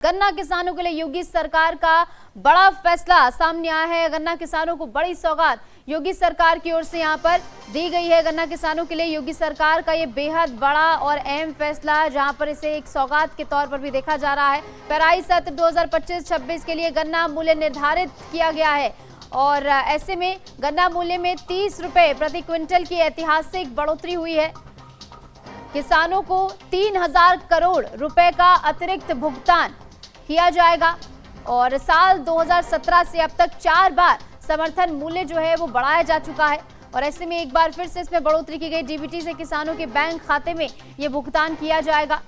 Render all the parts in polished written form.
गन्ना किसानों के लिए योगी सरकार का बड़ा फैसला सामने आया है। गन्ना किसानों को बड़ी सौगात योगी सरकार की ओर से यहां पर दी गई है। गन्ना किसानों के लिए योगी सरकार का ये बेहद बड़ा और अहम फैसला, जहां पर इसे एक सौगात के तौर पर भी देखा जा रहा है। पेराई सत्र 2025-26 के लिए गन्ना मूल्य निर्धारित किया गया है और ऐसे में गन्ना मूल्य में 30 रुपए प्रति क्विंटल की ऐतिहासिक बढ़ोतरी हुई है। किसानों को 3000 करोड़ रुपए का अतिरिक्त भुगतान किया जाएगा और साल 2017 से अब तक 4 बार समर्थन मूल्य जो है वो बढ़ाया जा चुका है और ऐसे में एक बार फिर से इसमें बढ़ोतरी की गई। डीबीटी से किसानों के बैंक खाते में ये भुगतान किया जाएगा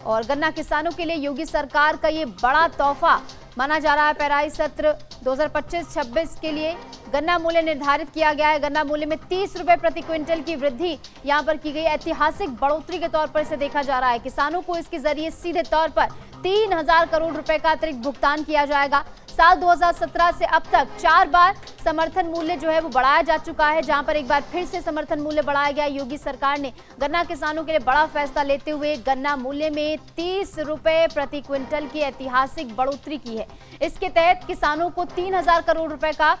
और गन्ना किसानों के लिए योगी सरकार का ये बड़ा तोहफा माना जा रहा है। पेराई सत्र 2025-26 के लिए गन्ना मूल्य निर्धारित किया गया है। गन्ना मूल्य में 30 रुपए प्रति क्विंटल की वृद्धि यहां पर की गई। ऐतिहासिक बढ़ोतरी के तौर पर इसे देखा जा रहा है। किसानों को इसके जरिए सीधे तौर पर 3000 करोड़ रुपए का अतिरिक्त भुगतान किया जाएगा। साल 2017 से अब तक 4 बार समर्थन मूल्य जो है वो बढ़ाया जा चुका है, जहां पर एक बार फिर से समर्थन मूल्य बढ़ाया गया। योगी सरकार ने गन्ना किसानों के लिए बड़ा फैसला लेते हुए गन्ना मूल्य में 30 रुपए प्रति क्विंटल की ऐतिहासिक बढ़ोतरी की है। इसके तहत किसानों को 3000 करोड़ रुपए का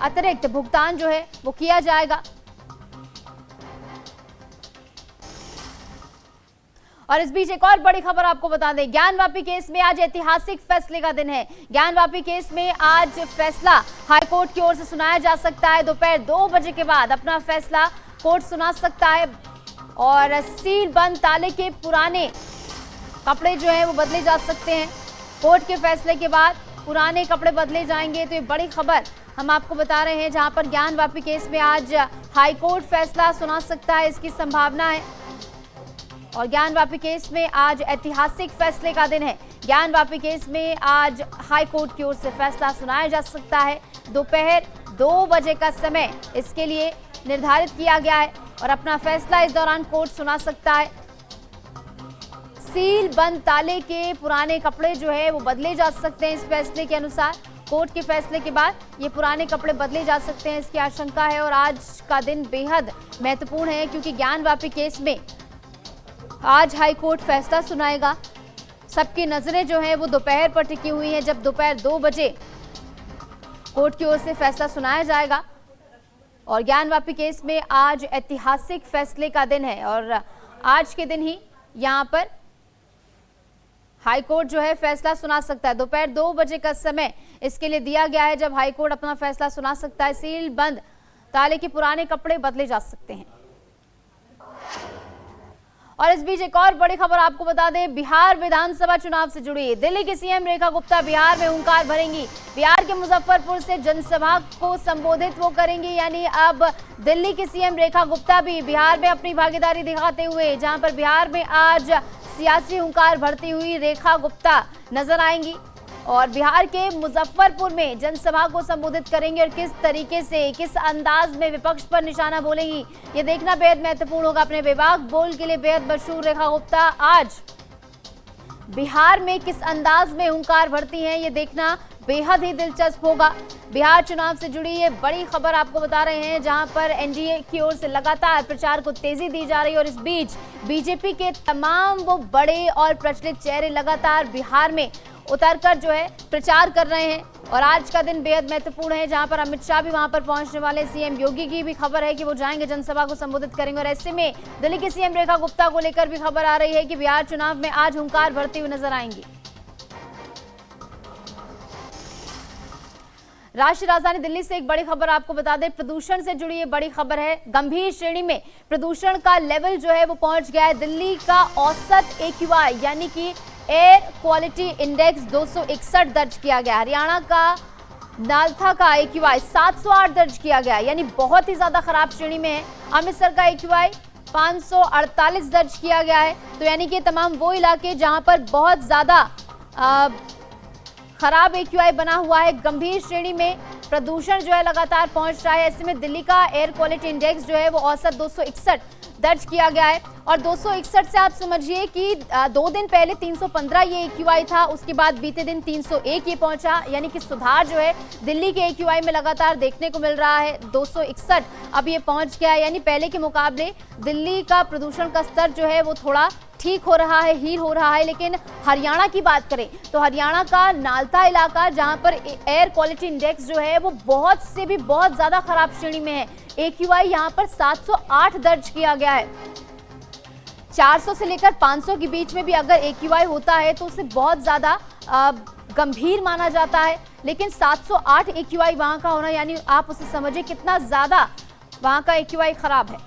अतिरिक्त भुगतान जो है वो किया जाएगा। और इस बीच एक और बड़ी खबर आपको बता दें, ज्ञानवापी केस में आज ऐतिहासिक फैसले का दिन है। ज्ञानवापी केस में आज फैसला हाईकोर्ट की ओर से सुनाया जा सकता है। दोपहर 2 बजे के बाद अपना फैसला कोर्ट सुना सकता है और सील बंद ताले के पुराने कपड़े जो है वो बदले जा सकते हैं। कोर्ट के फैसले के बाद पुराने कपड़े बदले जाएंगे, तो ये बड़ी खबर हम आपको बता रहे हैं, जहां पर ज्ञानवापी केस में आज हाईकोर्ट फैसला सुना सकता है, इसकी संभावना है। और ज्ञानवापी केस में आज ऐतिहासिक फैसले का दिन है। ज्ञानवापी केस में आज हाईकोर्ट की ओर से फैसला सुनाया जा सकता है। दोपहर 2 बजे का समय इसके लिए निर्धारित किया गया है और अपना फैसला इस दौरान कोर्ट सुना सकता है। सील बंद ताले के पुराने कपड़े जो है वो बदले जा सकते हैं। इस फैसले के अनुसार कोर्ट के फैसले के बाद ये पुराने कपड़े बदले जा सकते हैं, इसकी आशंका है। और आज का दिन बेहद महत्वपूर्ण है क्योंकि ज्ञानवापी केस में आज हाईकोर्ट फैसला सुनाएगा। सबकी नजरें जो है वो दोपहर पर टिकी हुई हैं, जब दोपहर 2 बजे कोर्ट की ओर से फैसला सुनाया जाएगा। और ज्ञानवापी केस में आज ऐतिहासिक फैसले का दिन है और आज के दिन ही यहां पर हाईकोर्ट जो है फैसला सुना सकता है। दोपहर 2 बजे का समय इसके लिए दिया गया है, जब हाईकोर्ट अपना फैसला सुना सकता है। सील बंद ताले के पुराने कपड़े बदले जा सकते हैं। और इस बीच एक और बड़ी खबर आपको बता दें, बिहार विधानसभा चुनाव से जुड़ी। दिल्ली की सीएम रेखा गुप्ता बिहार में हुंकार भरेंगी। बिहार के मुजफ्फरपुर से जनसभा को संबोधित वो करेंगी, यानी अब दिल्ली की सीएम रेखा गुप्ता भी बिहार में अपनी भागीदारी दिखाते हुए, जहां पर बिहार में आज सियासी हुंकार भरती हुई रेखा गुप्ता नजर आएंगी और बिहार के मुजफ्फरपुर में जनसभा को संबोधित करेंगे। और किस तरीके से, किस अंदाज में विपक्ष पर निशाना बोलेंगी, ये देखना बेहद महत्वपूर्ण होगा। अपने बेबाक बोल के लिए बेहद मशहूर रेखा गुप्ता आज बिहार में किस अंदाज में हुंकार भरती हैं, ये देखना बेहद ही दिलचस्प होगा। बिहार चुनाव से जुड़ी ये बड़ी खबर आपको बता रहे हैं, जहां पर एनडीए की ओर से लगातार प्रचार को तेजी दी जा रही है और इस बीच बीजेपी के तमाम वो बड़े और प्रचलित चेहरे लगातार बिहार में उतरकर जो है प्रचार कर रहे हैं। और आज का दिन बेहद महत्वपूर्ण है, जहां पर अमित शाह भी वहां पर पहुंचने वाले। सीएम योगी की भी खबर है कि वो जाएंगे, जनसभा को संबोधित करेंगे। और ऐसे में दिल्ली की सीएम रेखा गुप्ता को लेकर भी खबर आ रही है कि बिहार चुनाव में आज हुंकार भरती हुई नजर आएंगी। राष्ट्रीय राजधानी दिल्ली से एक बड़ी खबर आपको बता दें, प्रदूषण से जुड़ी ये बड़ी खबर है। गंभीर श्रेणी में प्रदूषण का लेवल जो है वो पहुंच गया है। दिल्ली का औसत AQI यानी कि एयर क्वालिटी इंडेक्स 261 दर्ज किया गया। हरियाणा का नालथा का AQI 708 दर्ज किया गया, यानी बहुत ही ज्यादा खराब श्रेणी में है। अमृतसर का AQI 548 दर्ज किया गया है। तो यानी कि तमाम वो इलाके जहां पर बहुत ज्यादा खराब AQI बना हुआ है, गंभीर श्रेणी में प्रदूषण जो है लगातार पहुंच रहा है। ऐसे में दिल्ली का एयर क्वालिटी इंडेक्स जो है वो औसत दर्ज किया गया है। और 261 से आप समझिए कि 2 दिन पहले 315 ये AQI था, उसके बाद बीते दिन 301 ये पहुंचा, यानी कि सुधार जो है दिल्ली के AQI में लगातार देखने को मिल रहा है। 261 अब ये पहुंच गया है, यानी पहले के मुकाबले दिल्ली का प्रदूषण का स्तर जो है वो थोड़ा ठीक हो रहा है, हील हो रहा है। लेकिन हरियाणा की बात करें तो हरियाणा का नालता इलाका, जहां पर एयर क्वालिटी इंडेक्स जो है वो बहुत से भी बहुत ज्यादा खराब श्रेणी में है। AQI यहां पर 708 दर्ज किया गया है। 400 से लेकर 500 के बीच में भी अगर AQI होता है तो उसे बहुत ज्यादा गंभीर माना जाता है, लेकिन 708 AQI वहां का होना, यानी आप उसे समझिए कितना ज्यादा वहां का AQI खराब है।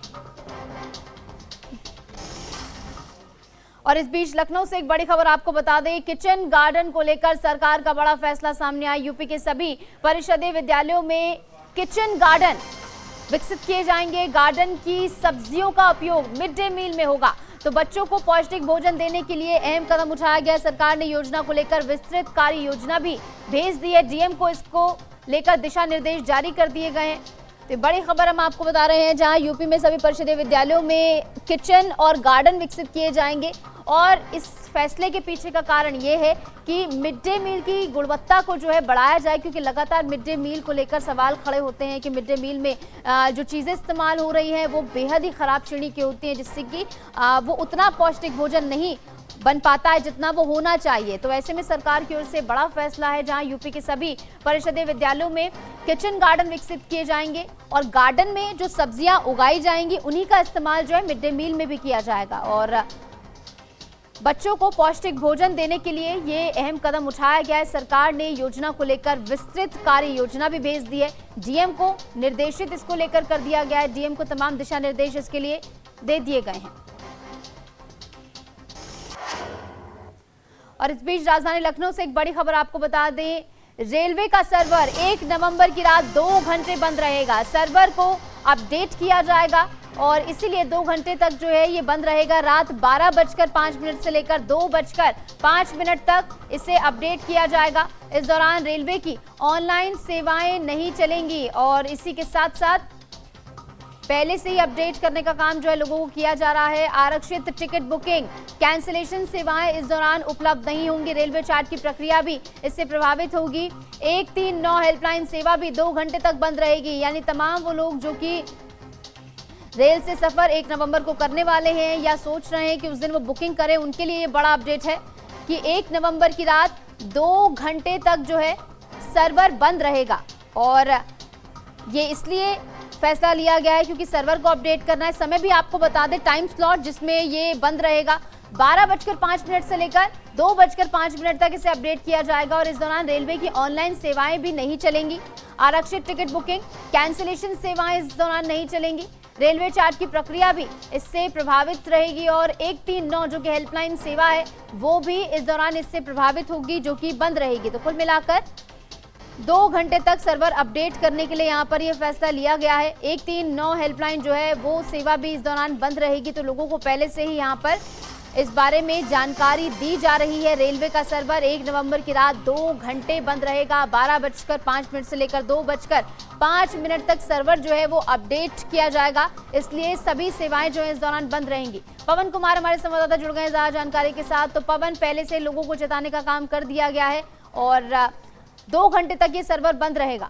और इस बीच लखनऊ से एक बड़ी खबर आपको बता दें, किचन गार्डन को लेकर सरकार का बड़ा फैसला सामने आया। यूपी के सभी परिषदीय विद्यालयों में किचन गार्डन विकसित किए जाएंगे। गार्डन की सब्जियों का उपयोग मिड डे मील में होगा, तो बच्चों को पौष्टिक भोजन देने के लिए अहम कदम उठाया गया। सरकार ने योजना को लेकर विस्तृत कार्य योजना भी भेज दी है। डीएम को इसको लेकर दिशा निर्देश जारी कर दिए गए हैं। तो बड़ी खबर हम आपको बता रहे हैं, जहां यूपी में सभी परिषदीय विद्यालयों में किचन और गार्डन विकसित किए जाएंगे। और इस फैसले के पीछे का कारण ये है कि मिड डे मील की गुणवत्ता को जो है बढ़ाया जाए, क्योंकि लगातार मिड डे मील को लेकर सवाल खड़े होते हैं कि मिड डे मील में जो चीज़ें इस्तेमाल हो रही हैं वो बेहद ही ख़राब श्रेणी की होती हैं, जिससे कि वो उतना पौष्टिक भोजन नहीं बन पाता है जितना वो होना चाहिए। तो ऐसे में सरकार की ओर से बड़ा फैसला है, जहां यूपी के सभी परिषदीय विद्यालयों में किचन गार्डन विकसित किए जाएंगे और गार्डन में जो सब्जियां उगाई जाएंगी उन्हीं का इस्तेमाल जो है मिड डे मील में भी किया जाएगा। और बच्चों को पौष्टिक भोजन देने के लिए ये अहम कदम उठाया गया है। सरकार ने योजना को लेकर विस्तृत कार्य योजना भी भेज दी है। डीएम को निर्देशित इसको लेकर कर दिया गया है। डीएम को तमाम दिशा निर्देश इसके लिए दे दिए गए हैं। और इस बीच राजधानी लखनऊ से एक बड़ी खबर आपको बता दें, रेलवे का सर्वर 1 नवंबर की रात 2 घंटे बंद रहेगा। सर्वर को अपडेट किया जाएगा और इसीलिए 2 घंटे तक जो है ये बंद रहेगा। रात 12:05 से लेकर 2:05 तक इसे अपडेट किया जाएगा। इस दौरान रेलवे की ऑनलाइन सेवाएं नहीं चलेंगी और इसी के साथ साथ पहले से ही अपडेट करने का काम जो है लोगों को किया जा रहा है। आरक्षित टिकट बुकिंग, कैंसिलेशन सेवाएं इस दौरान उपलब्ध नहीं होंगी। रेलवे चार्ट की प्रक्रिया भी इससे प्रभावित होगी। 139 हेल्पलाइन सेवा भी 2 घंटे तक बंद रहेगी, यानी तमाम वो लोग जो कि रेल से सफर 1 नवंबर को करने वाले हैं या सोच रहे हैं कि उस दिन वो बुकिंग करें, उनके लिए ये बड़ा अपडेट है कि 1 नवंबर की रात 2 घंटे तक जो है सर्वर बंद रहेगा। और ये इसलिए फैसला लिया गया है क्योंकि सर्वर को अपडेट करना है। समय भी आपको बता दें, टाइम स्लॉट जिसमें ये बंद रहेगा 12:05 से लेकर 2:05 तक इसे अपडेट किया जाएगा। और इस दौरान रेलवे की ऑनलाइन सेवाएं भी नहीं चलेंगी। आरक्षित टिकट बुकिंग, कैंसिलेशन सेवाएं इस दौरान नहीं चलेंगी। रेलवे चार्ट की प्रक्रिया भी इससे प्रभावित रहेगी और 139 जो कि हेल्पलाइन सेवा है वो भी इस दौरान इससे प्रभावित होगी, जो कि बंद रहेगी। तो कुल मिलाकर 2 घंटे तक सर्वर अपडेट करने के लिए यहाँ पर यह फैसला लिया गया है। 139 हेल्पलाइन जो है वो सेवा भी इस दौरान बंद रहेगी, तो लोगों को पहले से ही यहाँ पर इस बारे में जानकारी दी जा रही है। रेलवे का सर्वर 1 नवंबर की रात 2 घंटे बंद रहेगा। 12:05 से लेकर 2:05 तक सर्वर जो है वो अपडेट किया जाएगा, इसलिए सभी सेवाएं जो है इस दौरान बंद रहेंगी। पवन कुमार हमारे संवाददाता जुड़ गए हैं ज्यादा जानकारी के साथ। तो पवन, पहले से लोगों को चेताने का काम कर दिया गया है और 2 घंटे तक ये सर्वर बंद रहेगा।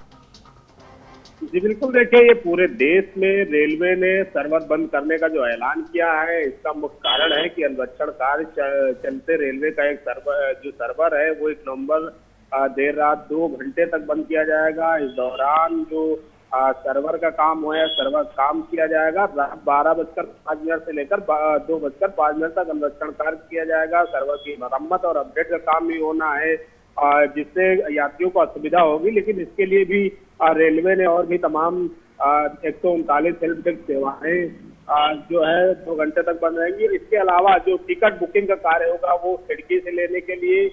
जी बिल्कुल, देखिए ये पूरे देश में रेलवे ने सर्वर बंद करने का जो ऐलान किया है, इसका मुख्य कारण है कि अन्वेषण कार्य चलते रेलवे का एक सर्वर है वो 1 नवंबर देर रात 2 घंटे तक बंद किया जाएगा। इस दौरान जो सर्वर का काम है, सर्वर काम किया जाएगा। रात 12:05 से लेकर 2:05 तक अन्वेषण कार्य किया जाएगा। सर्वर की मरम्मत और अपडेट का काम भी होना है, जिससे यात्रियों को असुविधा होगी। लेकिन इसके लिए भी रेलवे ने और भी तमाम 139 हेल्प डेस्क सेवाएं जो है 2 घंटे तक बंद रहेंगी। इसके अलावा जो टिकट बुकिंग का कार्य होगा वो खिड़की से लेने के लिए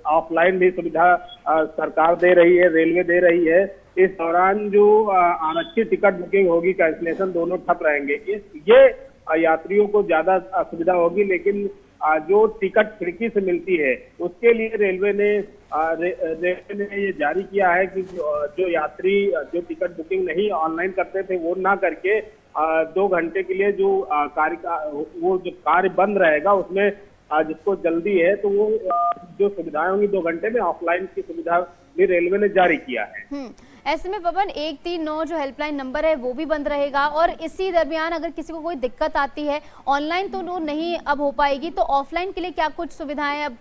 ऑफलाइन भी सुविधा सरकार दे रही है, रेलवे दे रही है। इस दौरान जो आरक्षित टिकट बुकिंग होगी, कैंसिलेशन दोनों ठप रहेंगे। ये यात्रियों को ज्यादा असुविधा होगी, लेकिन जो टिकट खिड़की से मिलती है उसके लिए रेलवे ने ये जारी किया है कि जो यात्री जो टिकट बुकिंग नहीं ऑनलाइन करते थे वो ना करके 2 घंटे के लिए जो वो जो कार्य बंद रहेगा उसमें जिसको जल्दी है तो वो जो सुविधाएं होंगी 2 घंटे में ऑफलाइन की सुविधा भी रेलवे ने जारी किया है। ऐसे में पवन 139 जो हेल्पलाइन नंबर है वो भी बंद रहेगा, और इसी दरमियान अगर किसी को कोई दिक्कत आती है ऑनलाइन तो वो नहीं अब हो पाएगी, तो ऑफलाइन के लिए क्या कुछ सुविधाएं अब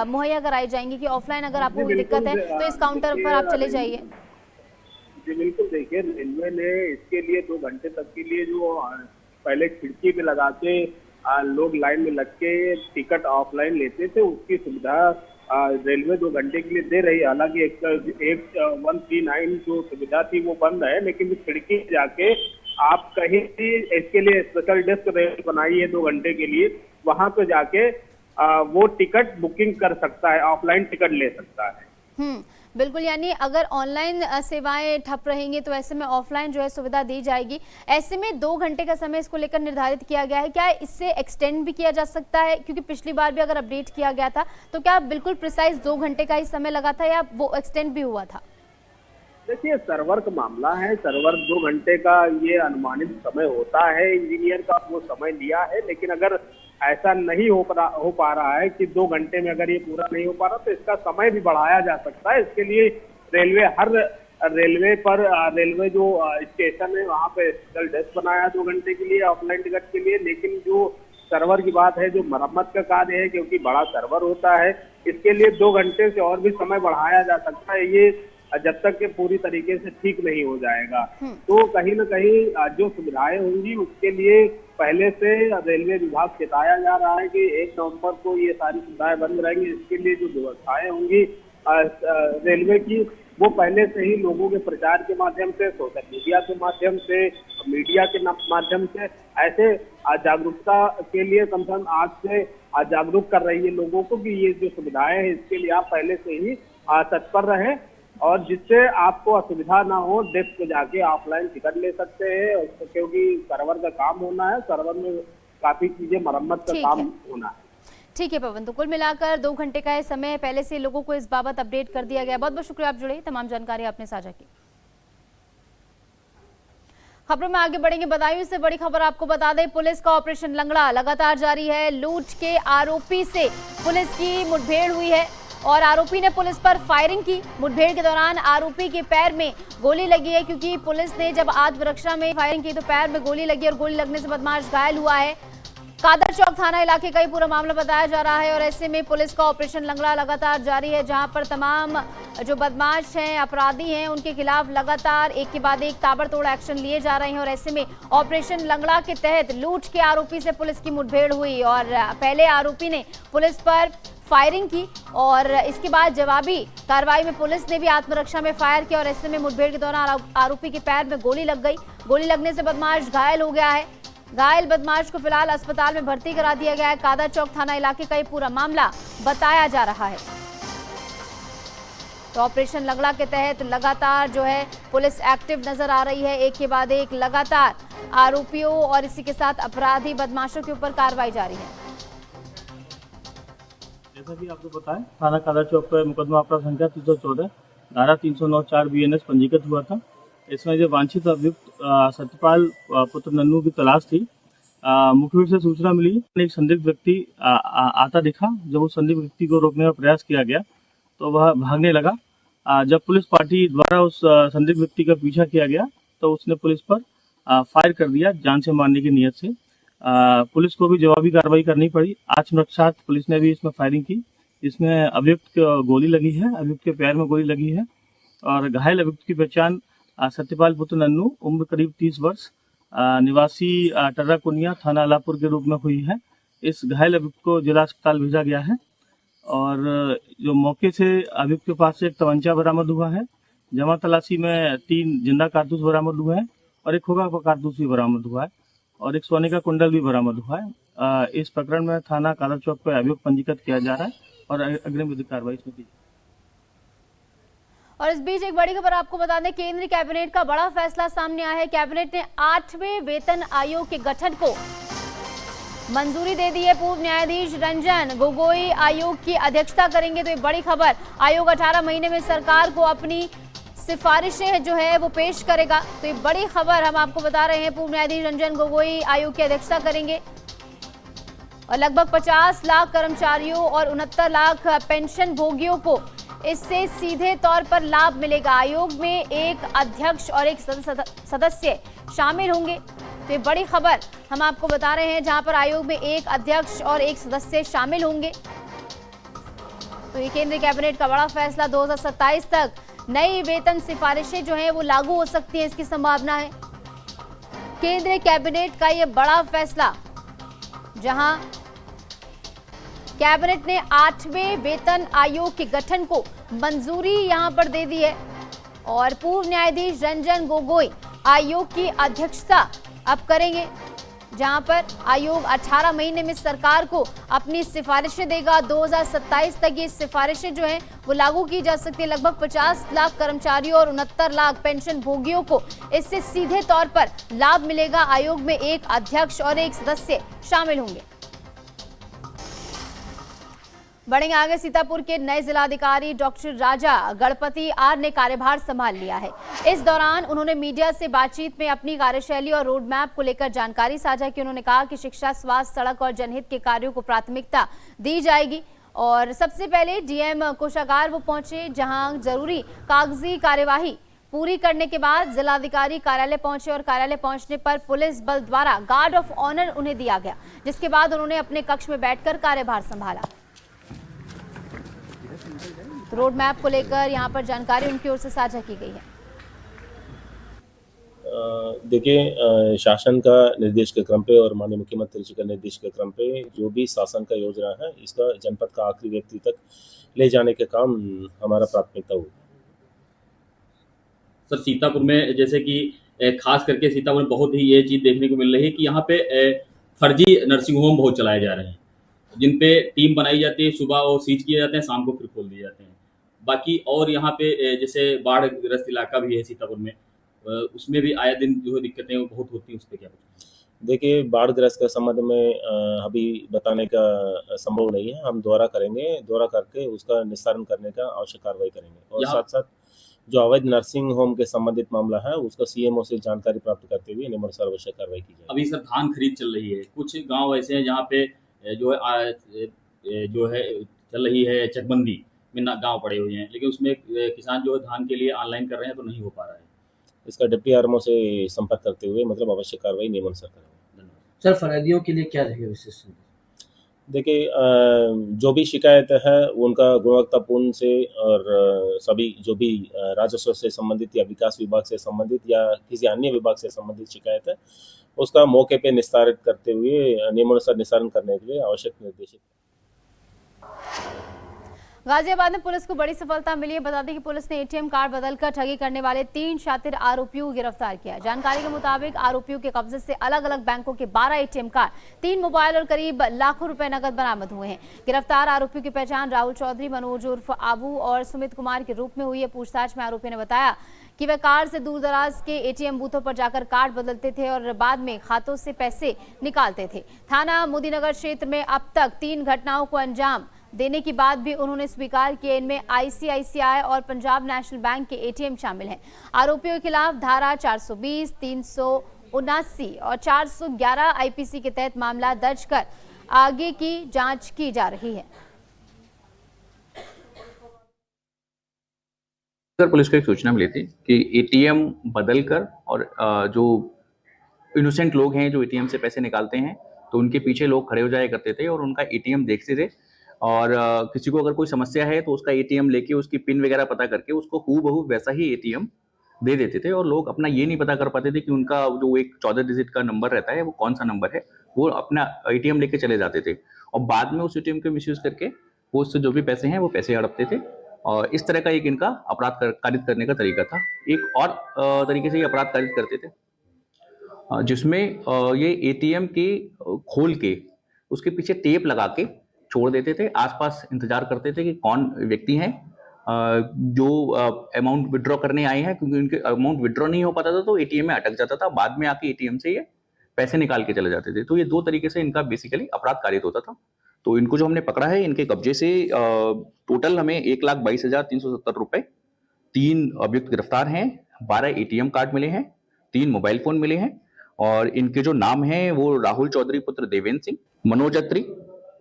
मुहैया कराई जाएंगी कि ऑफलाइन अगर आपको कोई दिक्कत है तो इस काउंटर पर आप चले जाइए? जी बिल्कुल, देखिए रेलवे ने इसके लिए 2 घंटे तक के लिए जो पहले खिड़की पे लगा के लोग लाइन में लग के टिकट ऑफलाइन लेते थे उसकी सुविधा रेलवे 2 घंटे के लिए दे रही है। हालांकि 139 जो सुविधा थी वो बंद है, लेकिन खिड़की जाके आप कहीं भी इसके लिए स्पेशल डेस्क रेल बनाई है 2 घंटे के लिए, वहां पे जाके वो टिकट बुकिंग कर सकता है, ऑफलाइन टिकट ले सकता है। बिल्कुल, यानी अगर ऑनलाइन सेवाएं ठप रहेंगी तो ऐसे में ऑफलाइन जो है सुविधा दी जाएगी। ऐसे में 2 घंटे का समय इसको लेकर निर्धारित किया गया है, क्या इससे एक्सटेंड भी किया जा सकता है? क्योंकि पिछली बार भी अगर अपडेट किया गया था तो क्या बिल्कुल प्रिसाइज 2 घंटे का ही समय लगा था या वो एक्सटेंड भी हुआ था? देखिए सर्वर का मामला है, सर्वर 2 घंटे का ये अनुमानित समय होता है, इंजीनियर का वो समय लिया है, लेकिन अगर ऐसा नहीं हो पा रहा है कि 2 घंटे में अगर ये पूरा नहीं हो पा रहा तो इसका समय भी बढ़ाया जा सकता है। इसके लिए रेलवे जो स्टेशन है वहाँ पे स्पेशल डेस्क बनाया 2 घंटे के लिए ऑफलाइन टिकट के लिए। लेकिन जो सर्वर की बात है, जो मरम्मत का कार्य है, क्योंकि बड़ा सर्वर होता है, इसके लिए 2 घंटे से और भी समय बढ़ाया जा सकता है, ये जब तक के पूरी तरीके से ठीक नहीं हो जाएगा। तो कहीं न कहीं जो सुविधाएं होंगी उसके लिए पहले से रेलवे विभाग चेताया जा रहा है कि 1 नवंबर को ये सारी सुविधाएं बंद रहेंगी। इसके लिए जो व्यवस्थाएं होंगी रेलवे की, वो पहले से ही लोगों के प्रचार के माध्यम से, सोशल मीडिया के माध्यम से, मीडिया के माध्यम से ऐसे जागरूकता के लिए कम से कम आज से जागरूक कर रही है लोगों को कि ये जो सुविधाएं हैं इसके लिए आप पहले से ही तत्पर रहें, और जिससे आपको असुविधा ना हो। डेस्क पे जाके ऑफलाइन टिकट ले सकते हैं, क्योंकि सर्वर का काम होना है, सर्वर में काफी चीजें मरम्मत का काम होना है। ठीक है पवन, तो कुल मिलाकर 2 घंटे का समय पहले से लोगों को इस बाबत अपडेट कर दिया गया। बहुत बहुत शुक्रिया, आप जुड़े, तमाम जानकारी आपने साझा की। खबरों में आगे बढ़ेंगे। बदायूं से बड़ी खबर आपको बता दें, पुलिस का ऑपरेशन लंगड़ा लगातार जारी है। लूट के आरोपी से पुलिस की मुठभेड़ हुई है और आरोपी ने पुलिस पर फायरिंग की। मुठभेड़ के दौरान आरोपी के पैर में गोली लगी है, क्योंकि पुलिस ने जब आत्मरक्षा में फायरिंग की तो पैर में गोली लगी और गोली लगने से बदमाश घायल हुआ है। कादर चौक थाना इलाके का ही पूरा मामला बताया जा रहा है और ऐसे में पुलिस का ऑपरेशन लंगड़ा लगातार जारी है, जहां पर तमाम जो बदमाश हैं, अपराधी हैं, उनके खिलाफ लगातार एक के बाद एक ताबड़तोड़ एक्शन लिए जा रहे हैं। और ऐसे में ऑपरेशन लंगड़ा के तहत लूट के आरोपी से पुलिस की मुठभेड़ हुई और पहले आरोपी ने पुलिस पर फायरिंग की और इसके बाद जवाबी कार्रवाई में पुलिस ने भी आत्मरक्षा में फायर किया और ऐसे में मुठभेड़ के दौरान आरोपी के पैर में गोली लग गई। गोली लगने से बदमाश घायल हो गया है। घायल बदमाश को फिलहाल अस्पताल में भर्ती करा दिया गया है। कादर चौक थाना इलाके का ये पूरा मामला बताया जा रहा है। तो ऑपरेशन लंगड़ा के तहत लगातार जो है पुलिस एक्टिव नजर आ रही है, एक के बाद एक लगातार आरोपियों और इसी के साथ अपराधी बदमाशों के ऊपर कार्रवाई जारी है। जैसा कि आपको पता है, थाना कादर चौक पर मुकदमा अपराध संख्या 314 धारा 309(4) BNS पंजीकृत हुआ था। इसमें जो वांछित अभियुक्त सत्यपाल पुत्र नन्नू की तलाश थी। मुखबिर से सूचना मिली, एक संदिग्ध व्यक्ति आता दिखा। जब उस संदिग्ध व्यक्ति को रोकने का प्रयास किया गया तो वह भागने लगा। जब पुलिस पार्टी द्वारा उस संदिग्ध व्यक्ति का पीछा किया गया तो उसने पुलिस पर फायर कर दिया जान से मारने की नीयत से। पुलिस को भी जवाबी कार्रवाई करनी पड़ी। आत्मरक्षा पुलिस ने भी इसमें फायरिंग की, जिसमें अभियुक्त को गोली लगी है, अभियुक्त के पैर में गोली लगी है और घायल अभियुक्त की पहचान सत्यपाल पुत्र नन्नू उम्र करीब 30 वर्ष निवासी टर्रा कुनिया थाना अलापुर के रूप में हुई है। इस घायल अभियुक्त को जिला अस्पताल भेजा गया है और जो मौके से अभियुक्त के पास से एक तमंचा बरामद हुआ है। जमा तलाशी में 3 जिंदा कारतूस बरामद हुए हैं और एक खोखा कारतूस भी बरामद हुआ है और एक सोने का कुंडल भी बरामद हुआ है। इस प्रकरण में थाना कादर चौक पर अभियोग पंजीकृत किया जा रहा है और अग्रिम विधिक कार्रवाई इसमें की। और इस बीच एक बड़ी खबर आपको बता दें, केंद्रीय कैबिनेट का बड़ा फैसला सामने आया है। कैबिनेट ने 8वें वेतन आयोग के गठन को मंजूरी दे दी है। पूर्व न्यायाधीश रंजन गोगोई आयोग की अध्यक्षता करेंगे। तो ये बड़ी खबर, आयोग 18 महीने में सरकार को अपनी सिफारिशें जो है वो पेश करेगा। तो ये बड़ी खबर हम आपको बता रहे हैं। पूर्व न्यायाधीश रंजन गोगोई आयोग की अध्यक्षता करेंगे और लगभग 50 लाख कर्मचारियों और 69 लाख पेंशन भोगियों को इससे सीधे तौर पर लाभ मिलेगा। आयोग में एक अध्यक्ष और एक सदस्य शामिल होंगे। तो ये बड़ी खबर हम आपको बता रहे हैं, जहां पर आयोग में एक अध्यक्ष और एक सदस्य शामिल होंगे। तो ये केंद्रीय कैबिनेट का बड़ा फैसला। 2027 तक नई वेतन सिफारिशें जो हैं वो लागू हो सकती हैं, इसकी संभावना है। केंद्रीय कैबिनेट का ये बड़ा फैसला, जहां कैबिनेट ने 8वें वेतन आयोग के गठन को मंजूरी यहां पर दे दी है और पूर्व न्यायाधीश रंजन गोगोई आयोग की अध्यक्षता अब करेंगे, जहां पर आयोग 18 महीने में सरकार को अपनी सिफारिशें देगा। 2027 तक ये सिफारिशें जो हैं वो लागू की जा सकती है। लगभग 50 लाख कर्मचारियों और 69 लाख पेंशन भोगियों को इससे सीधे तौर पर लाभ मिलेगा। आयोग में एक अध्यक्ष और एक सदस्य शामिल होंगे। बढ़ेंगे आगे। सीतापुर के नए जिलाधिकारी डॉक्टर राजा गणपति आर ने कार्यभार संभाल लिया है। इस दौरान उन्होंने मीडिया से बातचीत में अपनी कार्यशैली और रोड मैप को लेकर जानकारी साझा की। उन्होंने कहा कि शिक्षा, स्वास्थ्य, सड़क और जनहित के कार्यों को प्राथमिकता दी जाएगी। और सबसे पहले डीएम कोषागार वो पहुंचे, जहां जरूरी कागजी कार्यवाही पूरी करने के बाद जिलाधिकारी कार्यालय पहुंचे और कार्यालय पहुंचने पर पुलिस बल द्वारा गार्ड ऑफ ऑनर उन्हें दिया गया, जिसके बाद उन्होंने अपने कक्ष में बैठकर कार्यभार संभाला। रोड मैप को लेकर यहाँ पर जानकारी उनकी ओर से साझा की गई है। देखिए, शासन का निर्देश के क्रम पे और माननीय मुख्यमंत्री जी का निर्देश के क्रम पे जो भी शासन का योजना है, इसका जनपद का आखिरी व्यक्ति तक ले जाने के काम हमारा प्राथमिकता होगा। सर, सीतापुर में जैसे कि खास करके सीतापुर में बहुत ही ये चीज़ देखने को मिल रही है कि यहाँ पे फर्जी नर्सिंग होम बहुत चलाए जा रहे हैं, जिन पे टीम बनाई जाती है, सुबह वो सीज किए जाते हैं, शाम को फिर खोल दिए जाते हैं। बाकी और यहाँ पे जैसे बाढ़ ग्रस्त इलाका भी है सीतापुर में, उसमें भी आए दिन जो दिक्कतें वो बहुत होती हैं, उस पर क्या बताएं? देखिए, बाढ़ ग्रस्त के संबंध में अभी बताने का संभव नहीं है। हम दौरा करेंगे, दौरा करके उसका निस्तारण करने का आवश्यक कार्रवाई करेंगे। और साथ साथ जो अवैध नर्सिंग होम के संबंधित मामला है, उसका सीएमओ से जानकारी प्राप्त करते हुए नियमानुसार आवश्यक कार्रवाई की जाएगी। अभी सर धान खरीद चल रही है, कुछ गाँव ऐसे हैं जहाँ पे जो है चल रही है चकबंदी में गाँव पड़े हुए हैं, लेकिन उसमें किसान जो है धान के लिए ऑनलाइन कर रहे हैं तो नहीं हो पा रहा है। इसका डिप्टी आरएमओ से संपर्क करते हुए मतलब आवश्यक कार्रवाई नियमानुसार करेंगे। धन्यवाद सर। फरियादियों के लिए क्या रहेगा विशेष? देखिए, जो भी शिकायत है उनका गुणवत्तापूर्ण से और सभी जो भी राजस्व से संबंधित या विकास विभाग से संबंधित या किसी अन्य विभाग से संबंधित शिकायत है, उसका मौके पे निस्तारित करते हुए नियमानुसार निस्तारण करने के लिए आवश्यक निर्देशित। गाजियाबाद में पुलिस को बड़ी सफलता मिली है। बता दें कि पुलिस ने एटीएम कार्ड बदलकर ठगी करने वाले 3 शातिर आरोपियों को गिरफ्तार किया। जानकारी के मुताबिक आरोपियों के कब्जे से अलग अलग बैंकों के 12 एटीएम कार्ड, 3 मोबाइल और करीब लाखों रुपए नकद बरामद हुए हैं। गिरफ्तार आरोपियों की पहचान राहुल चौधरी, मनोज उर्फ आबू और सुमित कुमार के रूप में हुई है। पूछताछ में आरोपी ने बताया कि वह कार से दूर दराज के एटीएम बूथों पर जाकर कार्ड बदलते थे और बाद में खातों से पैसे निकालते थे। थाना मोदीनगर क्षेत्र में अब तक 3 घटनाओं को अंजाम देने की बात भी उन्होंने स्वीकार की। इनमें आईसीआईसीआई और पंजाब नेशनल बैंक के एटीएम शामिल हैं। आरोपियों के खिलाफ धारा 420, 379 और 411 आईपीसी के तहत मामला दर्ज कर आगे की जांच की जा रही है। पुलिस को एक सूचना मिली थी कि एटीएम बदलकर और जो इनोसेंट लोग हैं जो एटीएम से पैसे निकालते हैं, तो उनके पीछे लोग खड़े हो जाया करते थे और उनका एटीएम देखते थे और किसी को अगर कोई समस्या है तो उसका एटीएम लेके उसकी पिन वगैरह पता करके उसको हूबहू वैसा ही एटीएम दे देते थे। और लोग अपना ये नहीं पता कर पाते थे कि उनका जो एक 14 डिजिट का नंबर रहता है वो कौन सा नंबर है, वो अपना एटीएम लेके चले जाते थे और बाद में उस एटीएम को मिसयूज करके वो उससे जो भी पैसे हैं वो पैसे हड़पते थे। और इस तरह का एक इनका अपराध कारित करने का तरीका था। एक और तरीके से ये अपराध कारित करते थे जिसमें ये एटीएम के खोल के उसके पीछे टेप लगा के छोड़ देते थे। आसपास इंतजार करते थे कि कौन व्यक्ति हैं जो अमाउंट विड्रॉ करने आए हैं, क्योंकि उनके अमाउंट विड्रॉ नहीं हो पाता था तो एटीएम में अटक जाता था। बाद में आके एटीएम से ये पैसे निकाल के चले जाते थे। तो ये 2 तरीके से इनका बेसिकली अपराध कारित होता था। तो इनको जो हमने पकड़ा है, इनके कब्जे से टोटल हमें 1,22,370 रुपए 3 अभियुक्त गिरफ्तार हैं, 12 एटीएम कार्ड मिले हैं, 3 मोबाइल फोन मिले हैं और इनके जो नाम हैं वो राहुल चौधरी पुत्र देवेंद्र सिंह, मनोज अत्री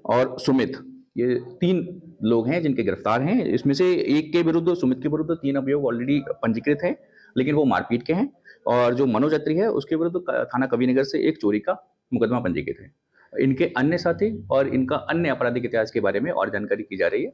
और सुमित, ये 3 लोग हैं जिनके गिरफ्तार हैं। इसमें से एक के विरुद्ध, सुमित के विरुद्ध 3 अभियोग ऑलरेडी पंजीकृत हैं, लेकिन वो मारपीट के हैं, और जो मनोज अत्री है उसके विरुद्ध थाना कविनगर से एक चोरी का मुकदमा पंजीकृत है। इनके अन्य साथी और इनका अन्य आपराधिक इतिहास के बारे में और जानकारी की जा रही है।